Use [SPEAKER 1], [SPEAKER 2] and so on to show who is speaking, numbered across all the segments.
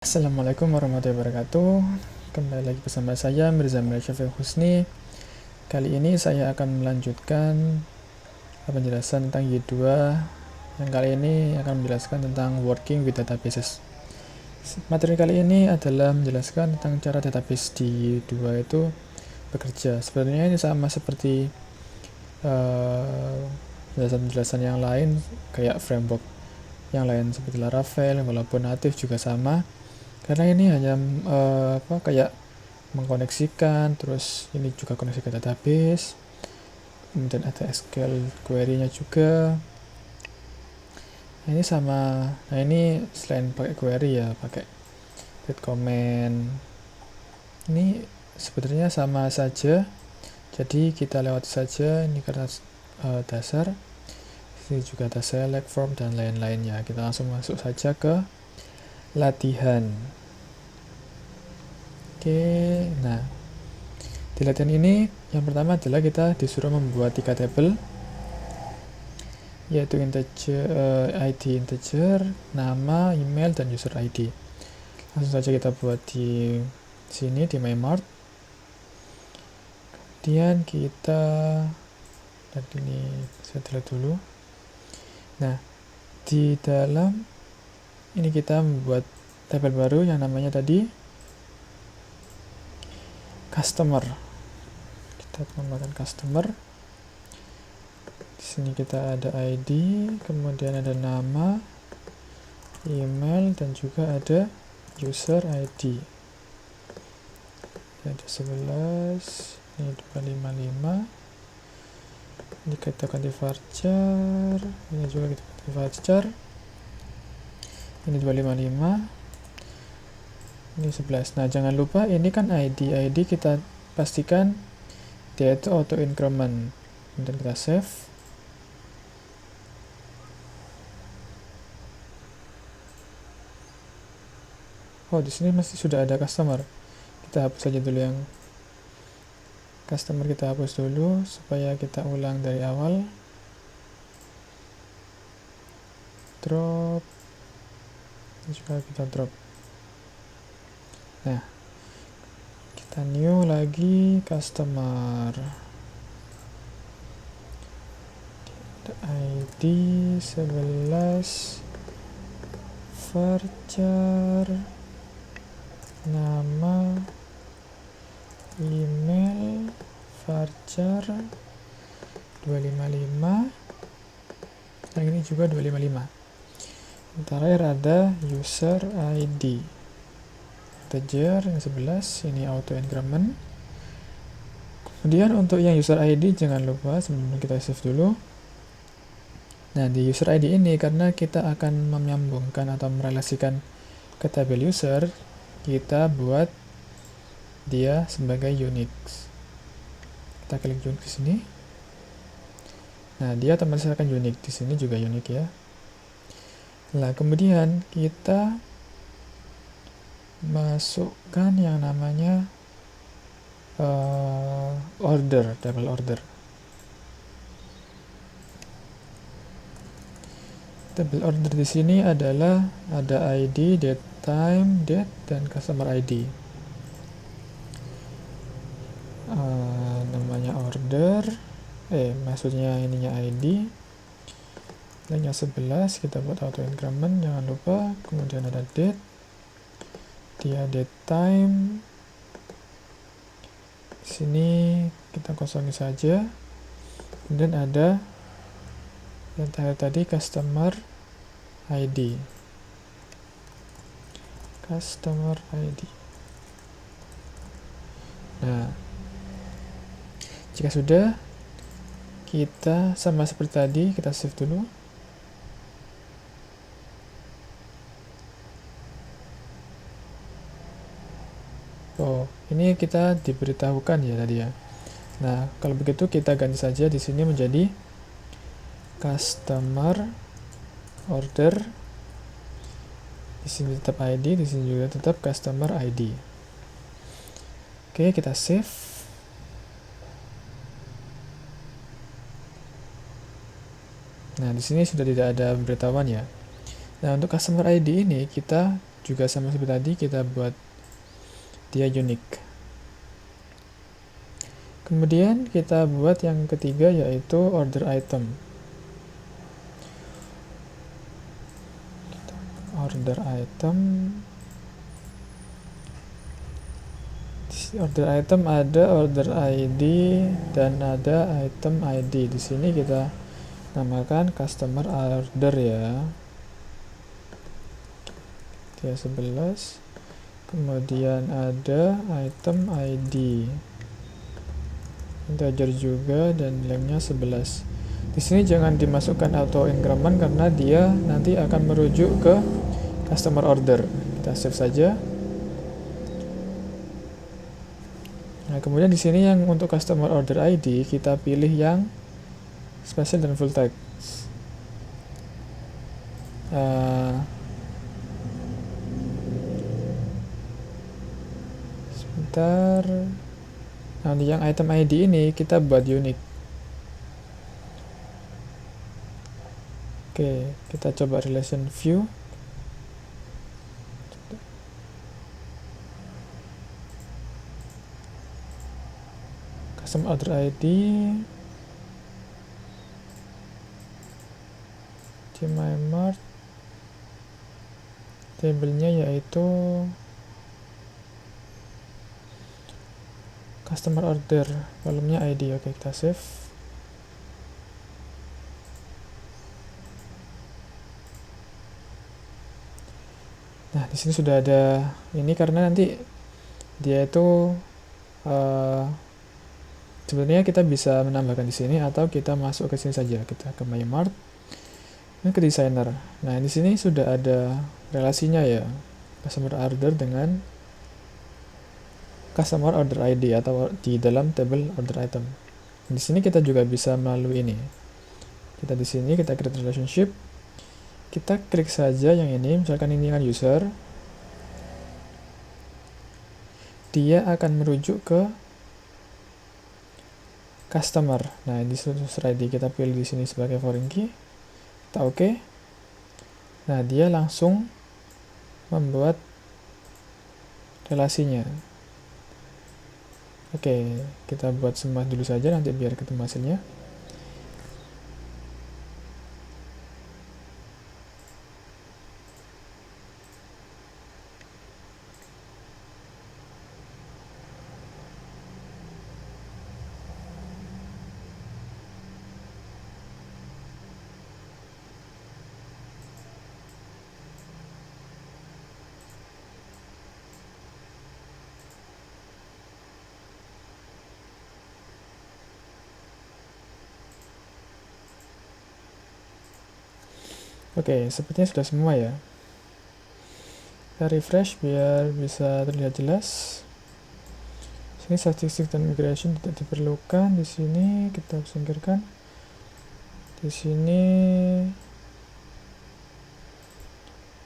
[SPEAKER 1] Assalamualaikum warahmatullahi wabarakatuh. Kembali lagi bersama saya Mirza Syafiq Husni. Kali ini saya akan melanjutkan penjelasan tentang Y2 yang kali ini akan menjelaskan tentang working with databases. Materi kali ini adalah menjelaskan tentang cara database di Y2 itu bekerja. Sebenarnya ini sama seperti penjelasan-penjelasan yang lain kayak framework yang lain seperti Laravel, walaupun natif juga sama. Karena ini hanya kayak mengkoneksikan, terus ini juga koneksi ke database, kemudian ada SQL query-nya juga. Nah, ini sama. Nah, ini selain pakai query ya pakai read comment. Ini sebenarnya sama saja. Jadi kita lewat saja ini karena dasar. Ini juga ada select, form dan lain-lainnya. Kita langsung masuk saja ke latihan. Oke, nah di latihan ini yang pertama adalah kita disuruh membuat 3 tabel, yaitu integer, ID integer, nama, email, dan user ID. Langsung saja kita buat di sini di MyMart. Kemudian kita ini saya delete dulu. Nah, di dalam ini kita membuat tabel baru yang namanya tadi customer. Kita tambahkan customer. Di sini kita ada ID, kemudian ada nama, email, dan juga ada user ID. Ada 11, ini 255. Ini kita ganti varchar, ini juga kita ganti varchar. Ini 255. Ini 11. Nah, jangan lupa ini kan ID kita pastikan dia itu auto increment. Kemudian kita save. Oh, di sini masih sudah ada customer. Kita hapus saja dulu yang customer, kita hapus dulu supaya kita ulang dari awal. Drop. Ini juga kita drop. Nah, kita new lagi customer. ID 11, varchar, nama, email, varchar 255. Yang ini juga 255. Terakhir ada user ID. Integer yang 11, ini auto increment. Kemudian untuk yang user ID jangan lupa sebelum kita save dulu. Nah, di user ID ini karena kita akan menyambungkan atau merelasikan ke tabel user, kita buat dia sebagai Unix. Kita klik Unix di sini. Nah, dia otomatis akan Unix. Di sini juga Unix ya. Nah, kemudian kita masukkan yang namanya order, tabel order. Tabel order di sini adalah ada ID, date, time, date, dan customer ID. Namanya order, maksudnya ininya ID. Yang 11 kita buat auto increment, jangan lupa. Kemudian ada date, dia date time. Di sini kita kosongin saja. Kemudian ada yang tadi customer ID. Customer ID. Nah, jika sudah, kita sama seperti tadi, kita save dulu. Oh, ini kita diberitahukan ya tadi ya. Nah, kalau begitu kita ganti saja di sini menjadi customer order. Di sini tetap ID, di sini juga tetap customer ID. Oke, kita save. Nah, di sini sudah tidak ada pemberitahuan ya. Nah, untuk customer ID ini kita juga sama seperti tadi, kita buat dia unique. Kemudian kita buat yang ketiga, yaitu order item. Order item. Order item ada order ID dan ada item ID. Di sini kita namakan customer order ya. Dia 11. Kemudian ada item ID. Integer juga dan nilainya 11. Di sini jangan dimasukkan auto increment karena dia nanti akan merujuk ke customer order. Kita save saja. Nah, kemudian di sini yang untuk customer order ID kita pilih yang special dan full text. Sebentar. Nah, yang item ID ini kita buat unique. Oke, kita coba relation view. Custom order ID di MyMart, tabelnya yaitu customer order, kolomnya ID. Oke, kita save. Nah, di sini sudah ada ini karena nanti dia itu sebenarnya kita bisa menambahkan di sini atau kita masuk ke sini saja. Kita ke MyMart, ini ke designer. Nah, di sini sudah ada relasinya ya, customer order dengan customer order ID atau di dalam table order item. Di sini kita juga bisa melalui ini. Kita di sini kita create relationship. Kita klik saja yang ini, misalkan ini kan user. Dia akan merujuk ke customer. Nah, di user ID kita pilih di sini sebagai foreign key. Kita oke. Nah, dia langsung membuat relasinya. Oke, kita buat semua dulu saja nanti biar ketemu hasilnya. Oke, sepertinya sudah semua ya. Kita refresh biar bisa terlihat jelas. Sini statistik dan migration tidak diperlukan. Di sini kita singkirkan. Di sini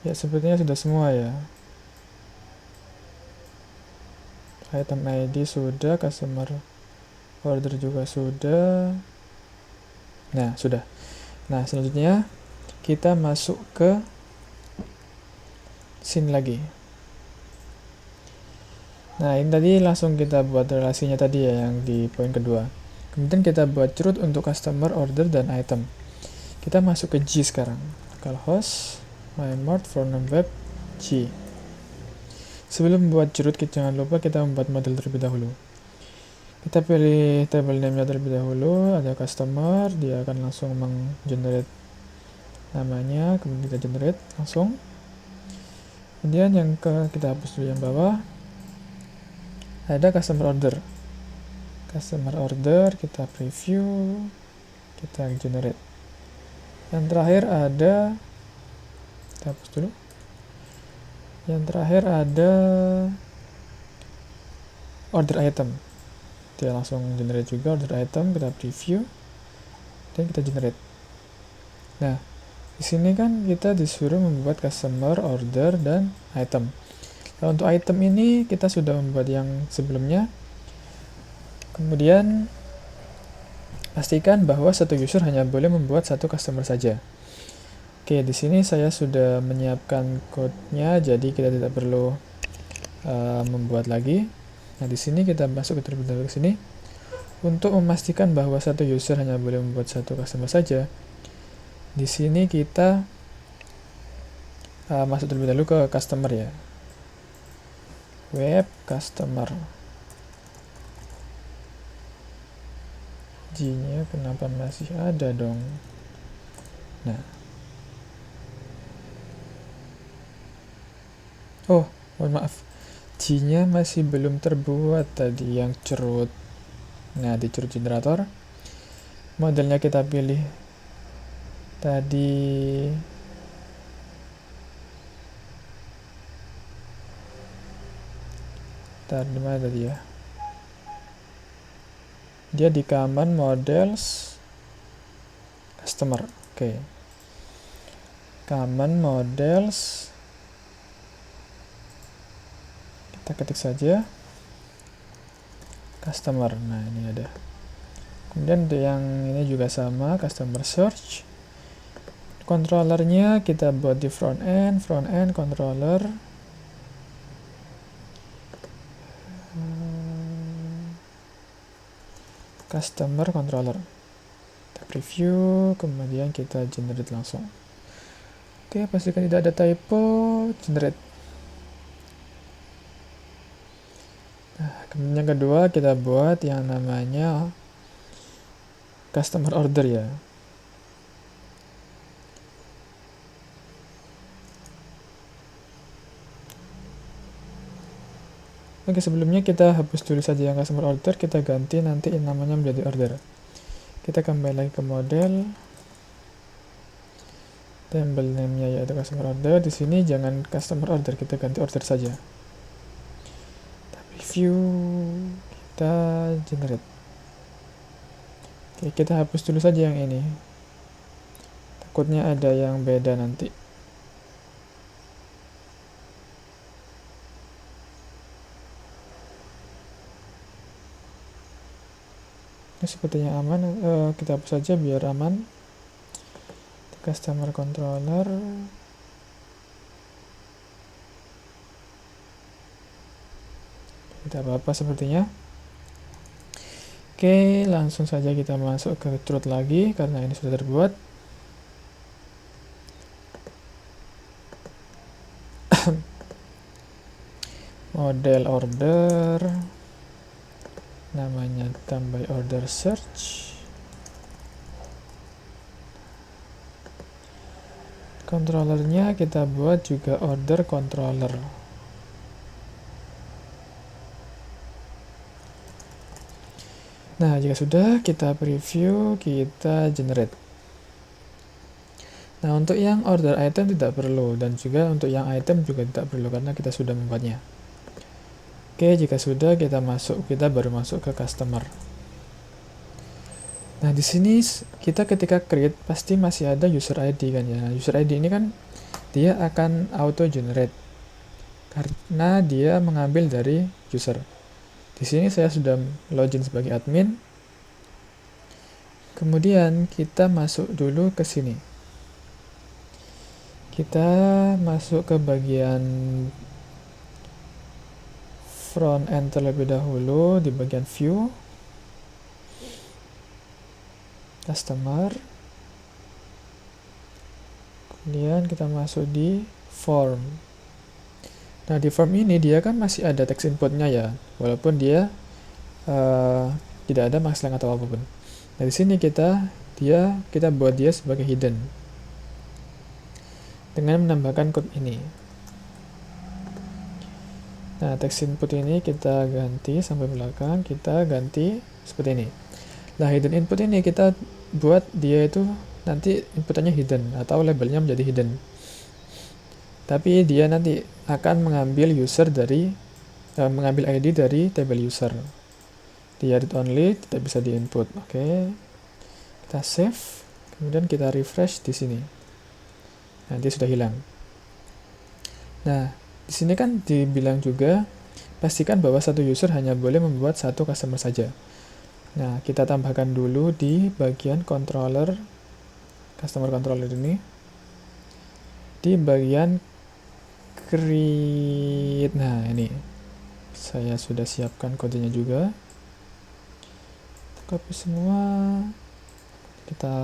[SPEAKER 1] ya sepertinya sudah semua ya. Item ID sudah, customer order juga sudah. Nah, sudah. Nah, selanjutnya kita masuk ke sini lagi. Nah, ini tadi langsung kita buat relasinya tadi ya, yang di poin kedua. Kemudian kita buat root untuk customer order dan item. Kita masuk ke G sekarang. Localhost MyMart from web G. Sebelum membuat root, jangan lupa kita membuat model terlebih dahulu. Kita pilih table name-nya terlebih dahulu. Ada customer, dia akan langsung meng-generate namanya, kemudian kita generate langsung. Kemudian yang kita hapus dulu yang bawah. Ada customer order. Customer order kita preview, kita generate. Yang terakhir ada, kita hapus dulu. Yang terakhir ada order item. Dia langsung generate juga order item, kita preview dan kita generate. Nah, di sini kan kita disuruh membuat customer order dan item. Nah, untuk item ini kita sudah membuat yang sebelumnya. Kemudian pastikan bahwa satu user hanya boleh membuat satu customer saja. Oke, di sini saya sudah menyiapkan code-nya, jadi kita tidak perlu membuat lagi. Nah, di sini kita masuk ke terlebih dahulu ke sini. Untuk memastikan bahwa satu user hanya boleh membuat satu customer saja, di sini kita masuk terlebih dahulu ke customer ya. Web customer. G-nya kenapa masih ada dong? Nah. Oh, mohon maaf. G-nya masih belum terbuat tadi yang cerut. Nah, di cerut generator, modelnya kita pilih tadi di mana tadi ya? Dia di common models customer. Oke. Common models. Kita ketik saja customer. Nah, ini ada. Kemudian yang ini juga sama, customer search. Controllernya kita buat di front end controller. Customer controller. Kita preview, kemudian kita generate langsung. Oke, pastikan tidak ada typo, generate. Nah, kemudian yang kedua kita buat yang namanya customer order ya. Oke, sebelumnya kita hapus dulu saja yang customer order, kita ganti nanti namanya menjadi order. Kita kembali lagi ke model. Table name-nya yaitu customer order. Di sini jangan customer order, kita ganti order saja. Kita preview, kita generate. Oke, kita hapus dulu saja yang ini. Takutnya ada yang beda nanti. Ini sepertinya aman, kita hapus saja biar aman. Customer controller. Tidak apa-apa sepertinya. Oke, langsung saja kita masuk ke truth lagi karena ini sudah terbuat. Model order, namanya tambah order search. Controllernya kita buat juga order controller. Nah, jika sudah, kita preview, kita generate. Nah, untuk yang order item tidak perlu, dan juga untuk yang item juga tidak perlu, karena kita sudah membuatnya. Oke, jika sudah, kita baru masuk ke customer. Nah, di sini kita ketika create, pasti masih ada user ID kan ya. User ID ini kan, dia akan auto generate, karena dia mengambil dari user. Di sini saya sudah login sebagai admin. Kemudian kita masuk dulu ke sini. Kita masuk ke bagian front end terlebih dahulu di bagian view. Customer. Kemudian kita masuk di form. Nah, di form ini dia kan masih ada text inputnya ya, walaupun dia tidak ada makslang atau apapun. Nah, di sini kita buat dia sebagai hidden dengan menambahkan code ini. Nah, text input ini kita ganti sampai belakang, kita ganti seperti ini. Nah, hidden input ini kita buat dia itu nanti inputannya hidden atau labelnya menjadi hidden. Tapi dia nanti akan mengambil mengambil ID dari table user. Dia read only, tidak bisa di input. Oke. Kita save, kemudian kita refresh di sini. Nanti sudah hilang. Nah, di sini kan dibilang juga pastikan bahwa satu user hanya boleh membuat satu customer saja. Nah, kita tambahkan dulu di bagian controller, customer controller ini. di bagian create. Nah, ini saya sudah siapkan kodenya juga. Copy semua. Kita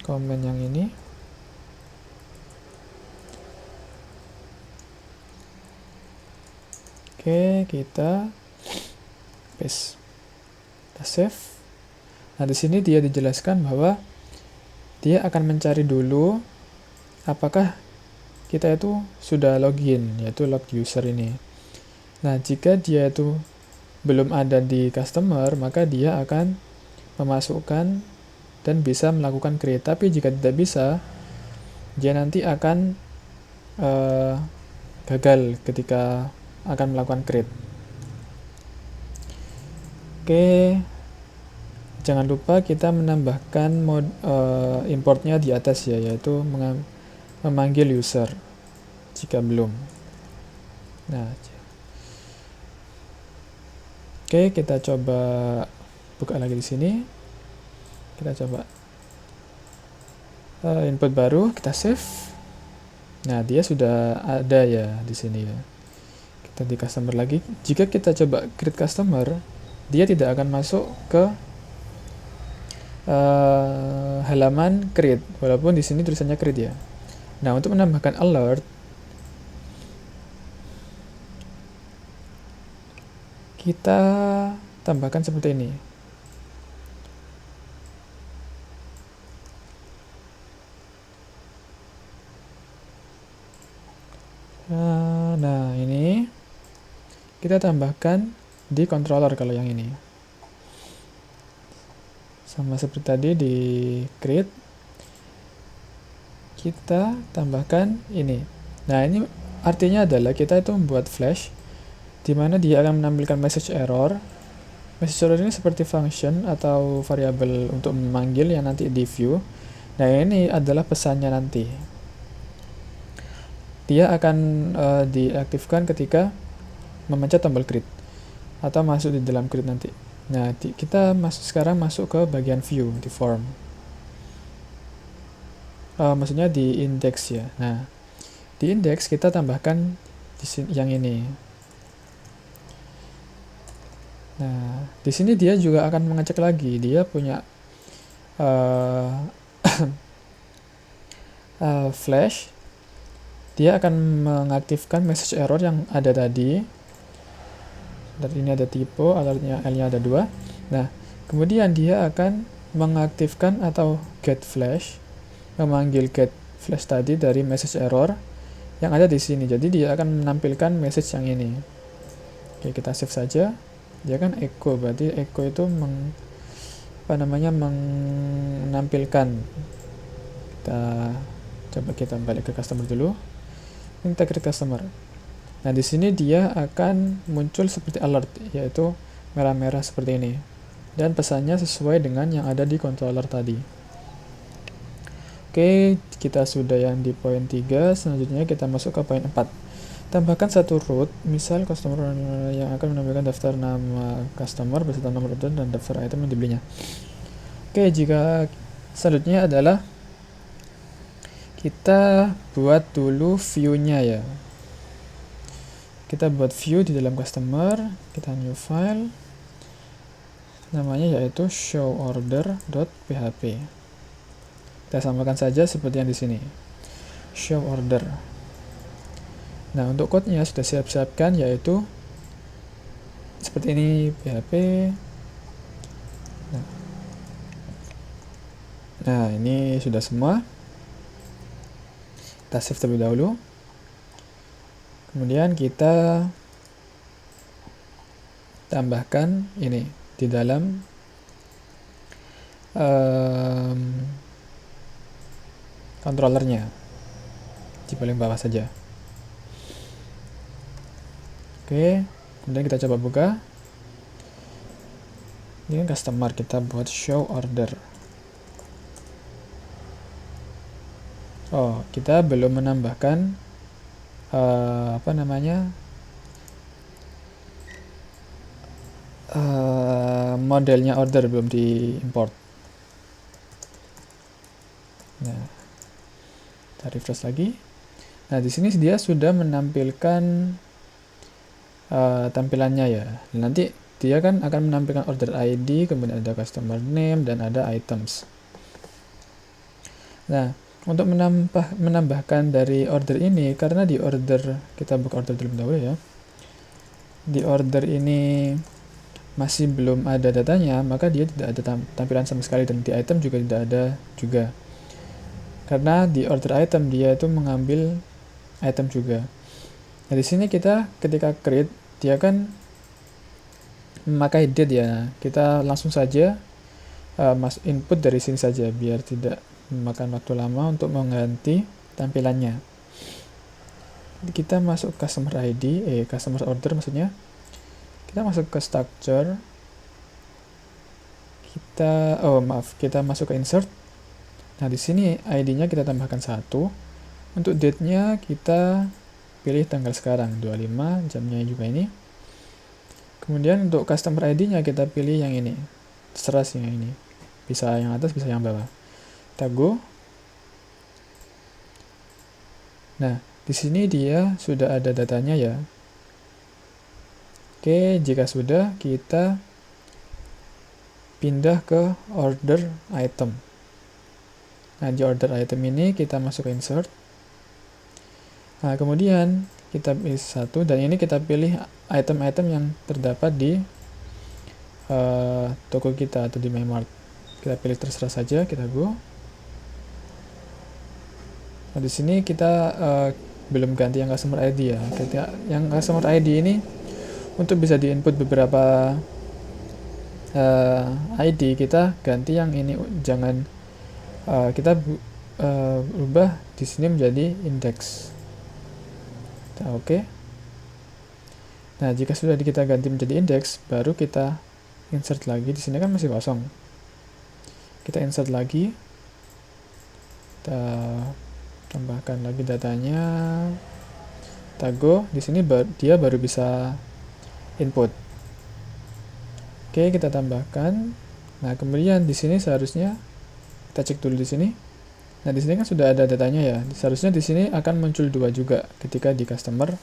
[SPEAKER 1] komen yang ini. Oke, kita paste. Kita save. Nah, di sini dia dijelaskan bahwa dia akan mencari dulu apakah kita itu sudah login, yaitu log user ini. Nah, jika dia itu belum ada di customer, maka dia akan memasukkan dan bisa melakukan create. Tapi jika tidak bisa, dia nanti akan gagal ketika akan melakukan create. Oke, jangan lupa kita menambahkan importnya di atas ya, yaitu memanggil user jika belum. Nah, oke, kita coba buka lagi di sini. Kita coba input baru, kita save. Nah, dia sudah ada ya di sini ya. Kita di customer lagi. Jika kita coba create customer, dia tidak akan masuk ke halaman create, walaupun di sini tulisannya create ya. Nah, untuk menambahkan alert, kita tambahkan seperti ini. Nah, ini kita tambahkan di controller kalau yang ini. Sama seperti tadi di create, kita tambahkan ini. Nah, ini artinya adalah kita itu membuat flash di mana dia akan menampilkan message error. Message error ini seperti function atau variabel untuk memanggil yang nanti di view. Nah, ini adalah pesannya nanti. Dia akan diaktifkan ketika memencet tombol create atau masuk di dalam create nanti. Nah, kita sekarang masuk ke bagian view di form. Maksudnya di index ya. Nah, di index kita tambahkan di sini yang ini. Nah, di sini dia juga akan mengecek lagi. Dia punya flash. Dia akan mengaktifkan message error yang ada tadi. Dan ini ada typo, alertnya L-nya ada 2. Nah, kemudian dia akan mengaktifkan atau get flash, memanggil get flash tadi dari message error yang ada di sini. Jadi dia akan menampilkan message yang ini. Oke, kita save saja. Dia kan echo, berarti echo itu menampilkan. Kita balik ke customer dulu. Kita create customer. Nah, di sini dia akan muncul seperti alert, yaitu merah-merah seperti ini. Dan pesannya sesuai dengan yang ada di controller tadi. Oke, kita sudah yang di poin 3, selanjutnya kita masuk ke poin 4. Tambahkan satu root, misal customer yang akan menampilkan daftar nama customer beserta nomor order dan daftar item yang dibelinya. Oke, jika selanjutnya adalah kita buat dulu view-nya ya. Kita buat view di dalam customer, kita new file, namanya yaitu showOrder.php. Kita samakan saja seperti yang di sini, show order. Nah, untuk code-nya sudah siap-siapkan, yaitu seperti ini, php. Nah, ini sudah semua. Kita save terlebih dahulu. Kemudian kita tambahkan ini di dalam controllernya di paling bawah saja. Oke, kemudian kita coba buka. Ini kan customer, kita buat show order. Oh, kita belum menambahkan modelnya order belum diimport. Nah, Kita refresh lagi. Nah, di sini dia sudah menampilkan tampilannya ya. Nanti dia kan akan menampilkan order ID, kemudian ada customer name, dan ada items. Nah, untuk menambahkan dari order ini, karena di order, kita buka order terlebih dahulu ya. Di order ini masih belum ada datanya, maka dia tidak ada tampilan sama sekali, dan di item juga tidak ada juga. Karena di order item dia itu mengambil item juga. Nah, di sini kita ketika create, dia kan memakai date ya. Kita langsung saja input dari sini saja biar tidak memakan waktu lama untuk mengganti tampilannya. Kita masuk customer ID, customer order maksudnya. Kita masuk ke structure. Kita masuk ke insert. Nah, di sini ID-nya kita tambahkan 1. Untuk date-nya kita pilih tanggal sekarang, 25, jamnya juga ini. Kemudian untuk customer ID-nya kita pilih yang ini. Terserah sih yang ini. Bisa yang atas, bisa yang bawah. Kita go. Nah, di sini dia sudah ada datanya ya. Oke, jika sudah, kita pindah ke order item. Nah, di order item ini kita masuk ke insert. Nah, kemudian kita pilih 1, dan ini kita pilih item-item yang terdapat di toko kita atau di MyMart. Kita pilih terserah saja, kita go. Nah, di sini kita belum ganti yang customer ID ya. Yang customer ID ini untuk bisa di-input beberapa ID, kita ganti yang ini, jangan kita ubah di sini menjadi index. Oke. Nah, jika sudah kita ganti menjadi index, baru kita insert lagi. Di sini kan masih kosong. Kita insert lagi. Kita tambahkan lagi datanya. Kita go. Di sini dia baru bisa input. Oke, kita tambahkan. Nah, kemudian di sini seharusnya kita cek dulu di sini. Nah, di sini kan sudah ada datanya ya. Seharusnya di sini akan muncul 2 juga ketika di customer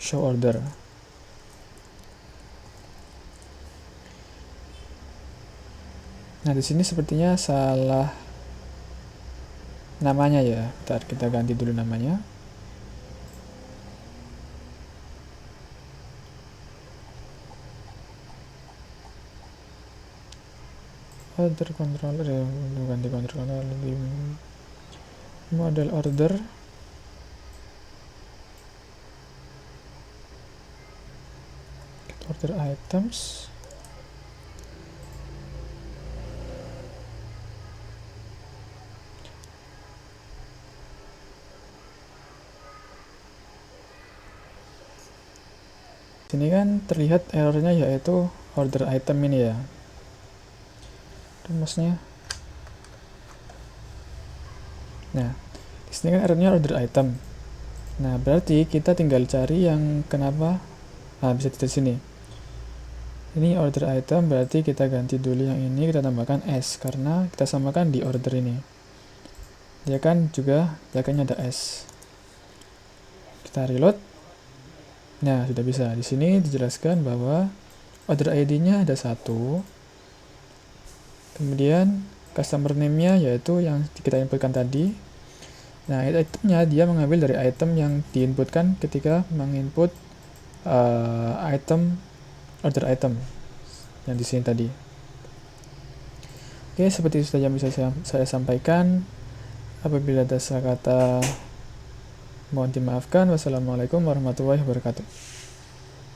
[SPEAKER 1] show order. Nah, di sini sepertinya salah namanya ya. Bentar, kita ganti dulu namanya. Order controller ya, ganti controller di model order. Order items. Sini kan terlihat errornya yaitu order item ini ya. Rumusnya. Nah, di sini kan errornya order item. Nah, berarti kita tinggal cari yang kenapa. Nah, bisa di sini. Ini order item, berarti kita ganti dulu yang ini, kita tambahkan S karena kita samakan di order ini. Dia kan juga belakangnya ada S. Kita reload. Nah, sudah bisa. Di sini dijelaskan bahwa order ID-nya ada 1. Kemudian customer name-nya yaitu yang kita inputkan tadi. Nah, itemnya dia mengambil dari item yang diinputkan ketika menginput order item yang di sini tadi. Oke, seperti itu saja yang bisa saya sampaikan. Apabila ada salah kata mohon dimaafkan. Wassalamualaikum warahmatullahi wabarakatuh.